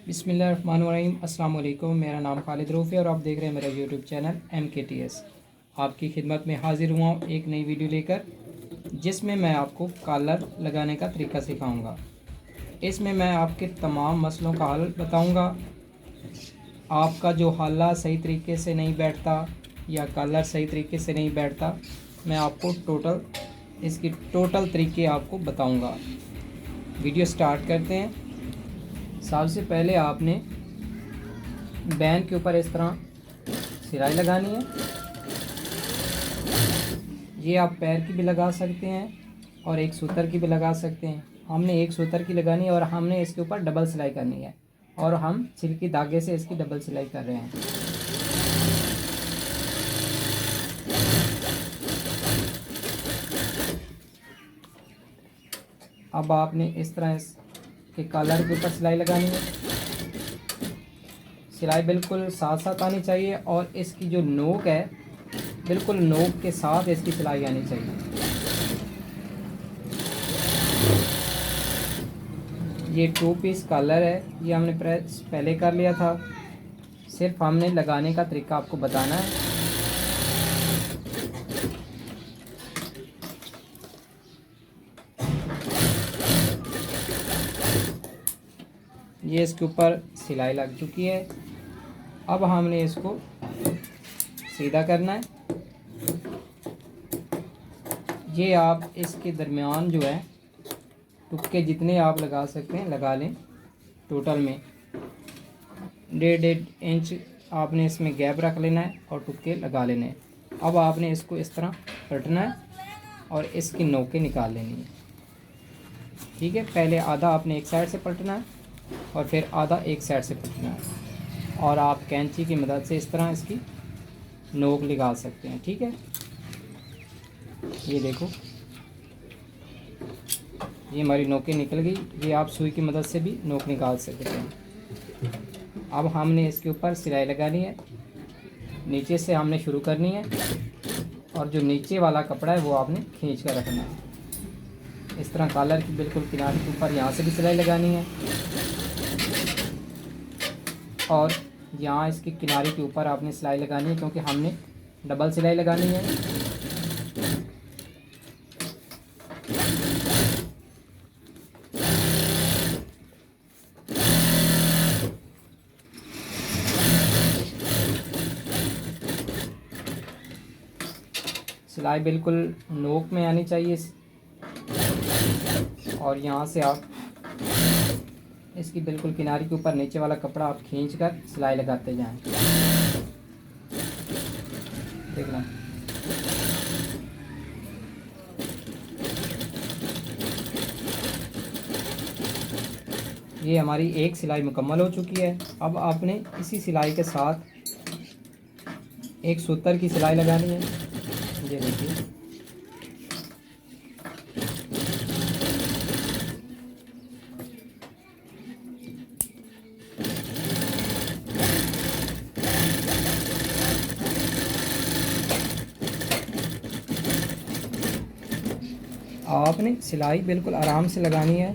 बिस्मिल्लाहिर्रहमानिर्रहीम। अस्सलाम वालेकुम। मेरा नाम खालिद रूफ़ी और आप देख रहे हैं मेरा यूट्यूब चैनल MKTS। आपकी खिदमत में हाज़िर हुआ हूँ एक नई वीडियो लेकर, जिसमें मैं आपको कॉलर लगाने का तरीका सिखाऊंगा। इसमें मैं आपके तमाम मसलों का हल बताऊंगा। आपका जो हल्ला सही तरीके से नहीं बैठता या कॉलर सही तरीके से नहीं बैठता, मैं आपको इसकी टोटल तरीके आपको बताऊंगा। वीडियो स्टार्ट करते हैं। सबसे पहले आपने बैन के ऊपर इस तरह सिलाई लगानी है। ये आप पैर की भी लगा सकते हैं और एक सूतर की भी लगा सकते हैं। हमने एक सूतर की लगानी है और हमने इसके ऊपर डबल सिलाई करनी है और हम सिल्की धागे से इसकी डबल सिलाई कर रहे हैं। अब आपने इस तरह इसके कॉलर के ऊपर सिलाई लगानी है। सिलाई बिल्कुल साथ साथ आनी चाहिए और इसकी जो नोक है बिल्कुल नोक के साथ इसकी सिलाई आनी चाहिए। ये 2 पीस कॉलर है, ये हमने प्रेस पहले कर लिया था। सिर्फ हमने लगाने का तरीका आपको बताना है। ये इसके ऊपर सिलाई लग चुकी है। अब हमने इसको सीधा करना है। ये आप इसके दरमियान जो है टुक्के जितने आप लगा सकते हैं लगा लें। टोटल में 1.5 इंच आपने इसमें गैप रख लेना है और टुक्के लगा लेने हैं। अब आपने इसको इस तरह पलटना है और इसकी नोकें निकाल लेनी है। ठीक है, पहले आधा आपने एक साइड से पलटना है और फिर आधा एक साइड से पलटना है और आप कैंची की मदद से इस तरह इसकी नोक निकाल सकते हैं। ठीक है, ये देखो ये हमारी नोकें निकल गई। ये आप सुई की मदद से भी नोक निकाल सकते हैं। अब हमने इसके ऊपर सिलाई लगानी है। नीचे से हमने शुरू करनी है और जो नीचे वाला कपड़ा है वो आपने खींच कर रखना है। इस तरह कॉलर की बिल्कुल किनारे के ऊपर यहाँ से भी सिलाई लगानी है और यहाँ इसके किनारे के ऊपर आपने सिलाई लगानी है, क्योंकि हमने डबल सिलाई लगानी है। सिलाई बिल्कुल नोक में आनी चाहिए और यहाँ से आप इसकी बिल्कुल किनारे के ऊपर नीचे वाला कपड़ा आप खींचकर सिलाई लगाते जाएं। देखना, ये हमारी एक सिलाई मुकम्मल हो चुकी है। अब आपने इसी सिलाई के साथ एक सूतर की सिलाई लगानी है। ये देखिए, आपने सिलाई बिल्कुल आराम से लगानी है,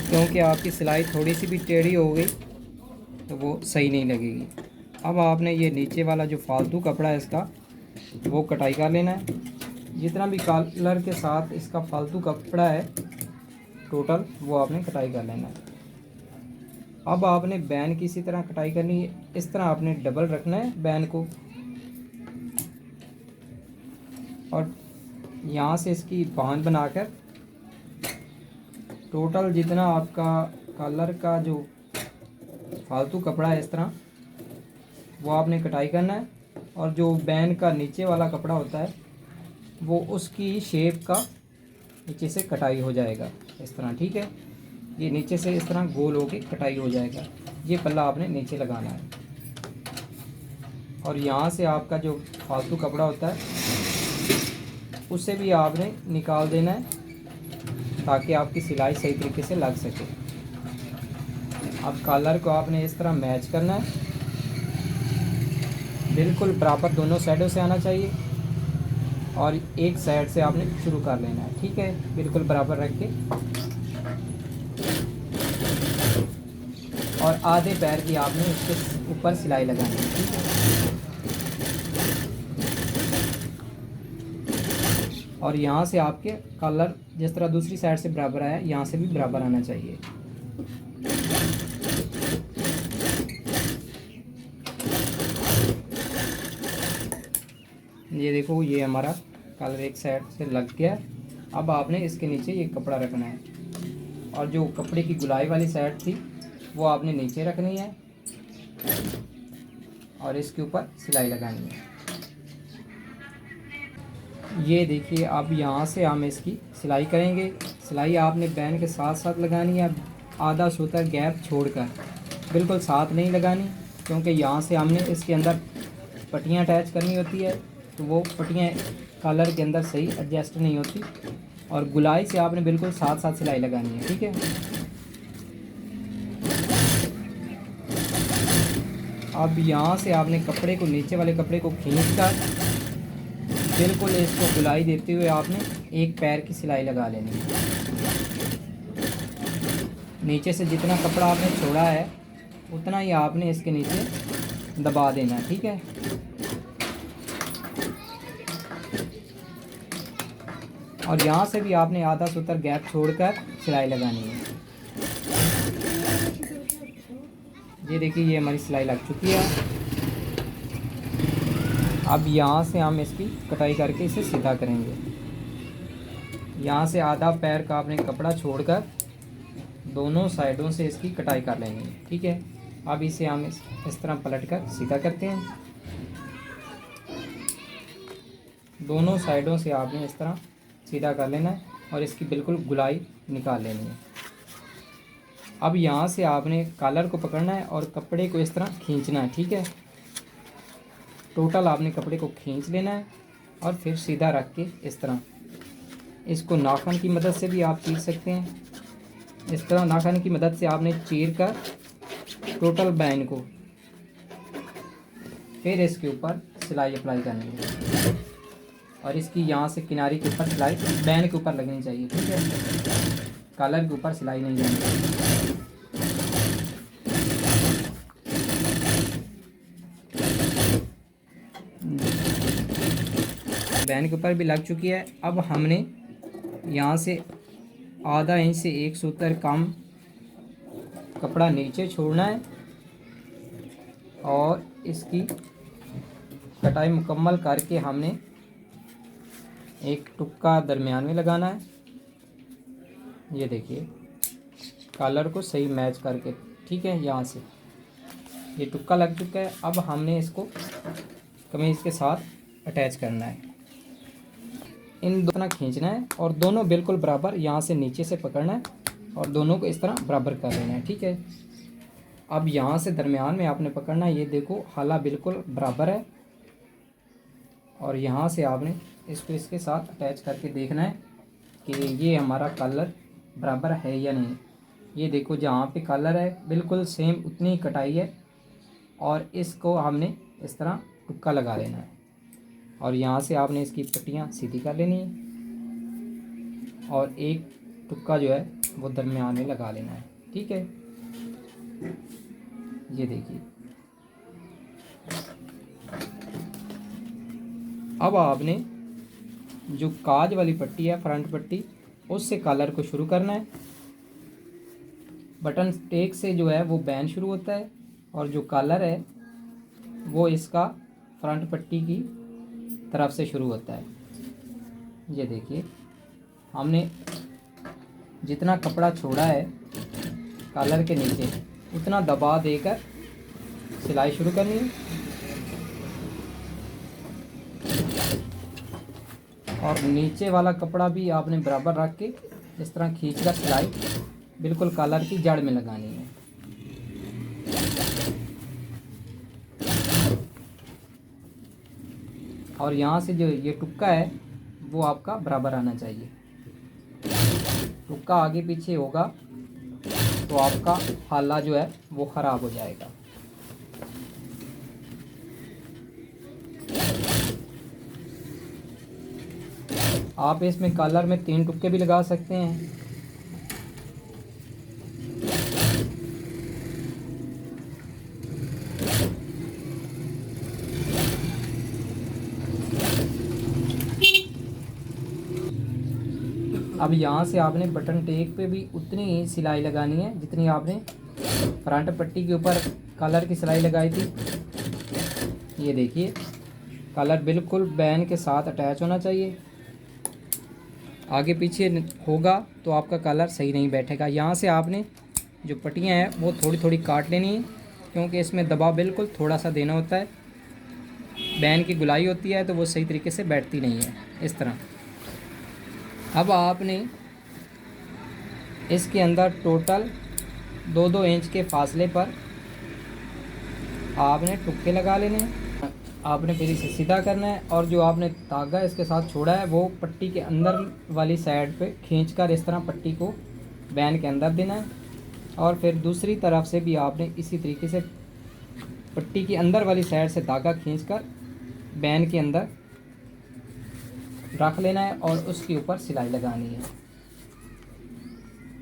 क्योंकि आपकी सिलाई थोड़ी सी भी टेढ़ी हो गई तो वो सही नहीं लगेगी। अब आपने ये नीचे वाला जो फालतू कपड़ा है इसका वो कटाई कर लेना है। जितना भी कॉलर के साथ इसका फालतू कपड़ा है टोटल वो आपने कटाई कर लेना है। अब आपने बैन की इसी तरह कटाई करनी है। इस तरह आपने डबल रखना है बैन को और यहाँ से इसकी बांध बनाकर टोटल जितना आपका कॉलर का जो फालतू कपड़ा है इस तरह वो आपने कटाई करना है और जो बैन का नीचे वाला कपड़ा होता है वो उसकी शेप का नीचे से कटाई हो जाएगा इस तरह। ठीक है, ये नीचे से इस तरह गोल होके कटाई हो जाएगा। ये पल्ला आपने नीचे लगाना है और यहाँ से आपका जो फालतू कपड़ा होता है उसे भी आपने निकाल देना है ताकि आपकी सिलाई सही तरीके से लग सके। अब कॉलर को आपने इस तरह मैच करना है, बिल्कुल बराबर दोनों साइडों से आना चाहिए और एक साइड से आपने शुरू कर लेना है। ठीक है, बिल्कुल बराबर रख के और आधे पैर की आपने इसके ऊपर सिलाई लगानी है, ठीक है। और यहाँ से आपके कॉलर जिस तरह दूसरी साइड से बराबर आया, यहाँ से भी बराबर आना चाहिए। ये देखो, ये हमारा कॉलर एक साइड से लग गया। अब आपने इसके नीचे ये कपड़ा रखना है, और जो कपड़े की गुलाई वाली साइड थी वो आपने नीचे रखनी है और इसके ऊपर सिलाई लगानी है। ये देखिए, अब यहाँ से हम इसकी सिलाई करेंगे। सिलाई आपने बैन के साथ साथ लगानी है, आधा सूता गैप छोड़कर, बिल्कुल साथ नहीं लगानी, क्योंकि यहाँ से हमने इसके अंदर पट्टियाँ अटैच करनी होती है, तो वो पट्टियाँ कॉलर के अंदर सही एडजस्ट नहीं होती। और गुलाई से आपने बिल्कुल साथ साथ सिलाई लगानी है, ठीक है। अब यहाँ से आपने कपड़े को, नीचे वाले कपड़े को खींचकर बिल्कुल इसको गुलाई देते हुए आपने एक पैर की सिलाई लगा लेनी है। नीचे से जितना कपड़ा आपने छोड़ा है उतना ही आपने इसके नीचे दबा देना है, ठीक है। और यहाँ से भी आपने आधा सूतर गैप छोड़कर सिलाई लगानी है। ये देखिए, ये हमारी सिलाई लग चुकी है। अब यहाँ से हम इसकी कटाई करके इसे सीधा करेंगे। यहाँ से आधा पैर का आपने कपड़ा छोड़कर दोनों साइडों से इसकी कटाई कर लेंगे, ठीक है। अब इसे हम इस तरह पलटकर सीधा करते हैं। दोनों साइडों से आपने इस तरह सीधा कर लेना है और इसकी बिल्कुल गुलाई निकाल लेनी है। अब यहाँ से आपने कॉलर को पकड़ना है और कपड़े को इस तरह खींचना है, ठीक है। टोटल आपने कपड़े को खींच लेना है और फिर सीधा रख के इस तरह, इसको नाखून की मदद से भी आप चीर सकते हैं। इस तरह नाखून की मदद से आपने चीर कर टोटल बैन को, फिर इसके ऊपर सिलाई अप्लाई करनी है और इसकी यहाँ से किनारे के ऊपर सिलाई बैन के ऊपर लगनी चाहिए, ठीक है। कॉलर के ऊपर सिलाई नहीं लगनी चाहिए। बैन के ऊपर भी लग चुकी है। अब हमने यहाँ से आधा इंच से 1 सूतर कम कपड़ा नीचे छोड़ना है और इसकी कटाई मुकम्मल करके हमने एक टुक्का दरमियान में लगाना है। ये देखिए, कॉलर को सही मैच करके, ठीक है। यहाँ से ये टुक्का लग चुका है। अब हमने इसको कमीज़ के साथ अटैच करना है। इन दोनों खींचना है और दोनों बिल्कुल बराबर यहाँ से नीचे से पकड़ना है और दोनों को इस तरह बराबर कर लेना है, ठीक है। अब यहाँ से दरमियान में आपने पकड़ना है। ये देखो, हाला बिल्कुल बराबर है और यहाँ से आपने इसको इसके साथ अटैच करके देखना है कि ये हमारा कॉलर बराबर है या नहीं। ये देखो, जहाँ पे कॉलर है बिल्कुल सेम उतनी ही कटाई है और इसको हमने इस तरह टुक्का लगा लेना है और यहाँ से आपने इसकी पट्टियाँ सीधी कर लेनी है और एक टुक्का जो है वो दरमियान में लगा लेना है, ठीक है। ये देखिए, अब आपने जो काज वाली पट्टी है, फ्रंट पट्टी, उससे कॉलर को शुरू करना है। बटन टेक से जो है वो बैन शुरू होता है और जो कॉलर है वो इसका फ्रंट पट्टी की तरफ से शुरू होता है। ये देखिए, हमने जितना कपड़ा छोड़ा है कॉलर के नीचे उतना दबा देकर सिलाई शुरू करनी है और नीचे वाला कपड़ा भी आपने बराबर रख के इस तरह खींचकर सिलाई बिल्कुल कॉलर की जड़ में लगानी है। और यहाँ से जो ये टुक्का है वो आपका बराबर आना चाहिए। टुक्का आगे पीछे होगा तो आपका हाला जो है वो ख़राब हो जाएगा। आप इसमें कॉलर में 3 टुक्के भी लगा सकते हैं। अब यहाँ से आपने बटन टेक पे भी उतनी ही सिलाई लगानी है जितनी आपने फ्रंट पट्टी के ऊपर कलर की सिलाई लगाई थी। ये देखिए कलर बिल्कुल बैन के साथ अटैच होना चाहिए। आगे पीछे होगा तो आपका कलर सही नहीं बैठेगा। यहाँ से आपने जो पट्टियाँ हैं वो थोड़ी थोड़ी काट लेनी है, क्योंकि इसमें दबाव बिल्कुल थोड़ा सा देना होता है। बैन की गुलाई होती है तो वो सही तरीके से बैठती नहीं है इस तरह। अब आपने इसके अंदर टोटल 2-2 इंच के फासले पर आपने टुक्के लगा लेने हैं। आपने फिर इसे सीधा करना है और जो आपने धागा इसके साथ छोड़ा है वो पट्टी के अंदर वाली साइड पे खींचकर इस तरह पट्टी को बैन के अंदर देना है। और फिर दूसरी तरफ से भी आपने इसी तरीके से पट्टी की अंदर वाली साइड से धागा खींचकर बैन के अंदर रख लेना है और उसके ऊपर सिलाई लगानी है।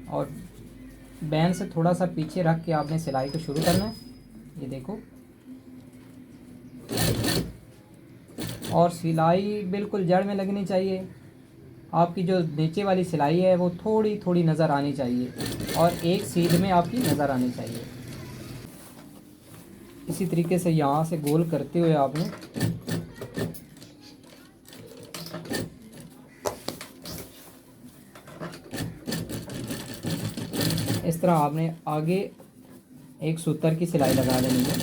और बैन से थोड़ा सा पीछे रख के आपने सिलाई को शुरू करना है। ये देखो, और सिलाई बिल्कुल जड़ में लगनी चाहिए। आपकी जो नीचे वाली सिलाई है वो थोड़ी थोड़ी नज़र आनी चाहिए और एक सीध में आपकी नज़र आनी चाहिए। इसी तरीके से यहाँ से गोल करते हुए आपने इस तरह आपने आगे एक सूतर की सिलाई लगा लेनी है,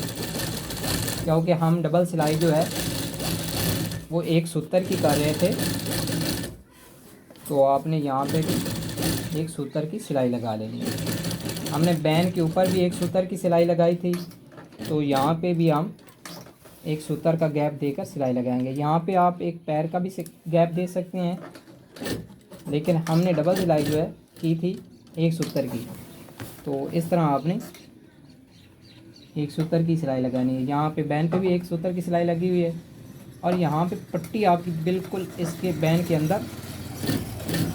क्योंकि हम डबल सिलाई जो है वो एक सूतर की कर रहे थे, तो आपने यहाँ पे भी एक सूतर की सिलाई लगा लेनी है। हमने बैन के ऊपर भी एक सूतर की सिलाई लगाई थी, तो यहाँ पे भी हम एक सूतर का गैप देकर सिलाई लगाएंगे। यहाँ पे आप एक पैर का भी गैप दे सकते हैं, लेकिन हमने डबल सिलाई जो है की थी एक सूतर की, तो इस तरह आपने एक सूतर की सिलाई लगानी है। यहाँ पे बैन पे भी एक सूतर की सिलाई लगी हुई है और यहाँ पे पट्टी आपकी बिल्कुल इसके बैन के अंदर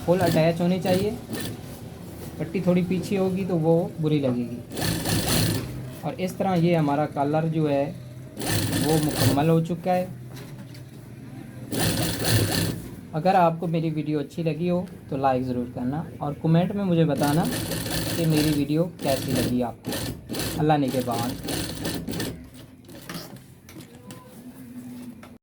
फुल अटैच होनी चाहिए। पट्टी थोड़ी पीछे होगी तो वो बुरी लगेगी। और इस तरह ये हमारा कलर जो है वो मुकम्मल हो चुका है। अगर आपको मेरी वीडियो अच्छी लगी हो तो लाइक ज़रूर करना और कमेंट में मुझे बताना कि मेरी वीडियो कैसी लगी आपको। अल्लाह निगहबान।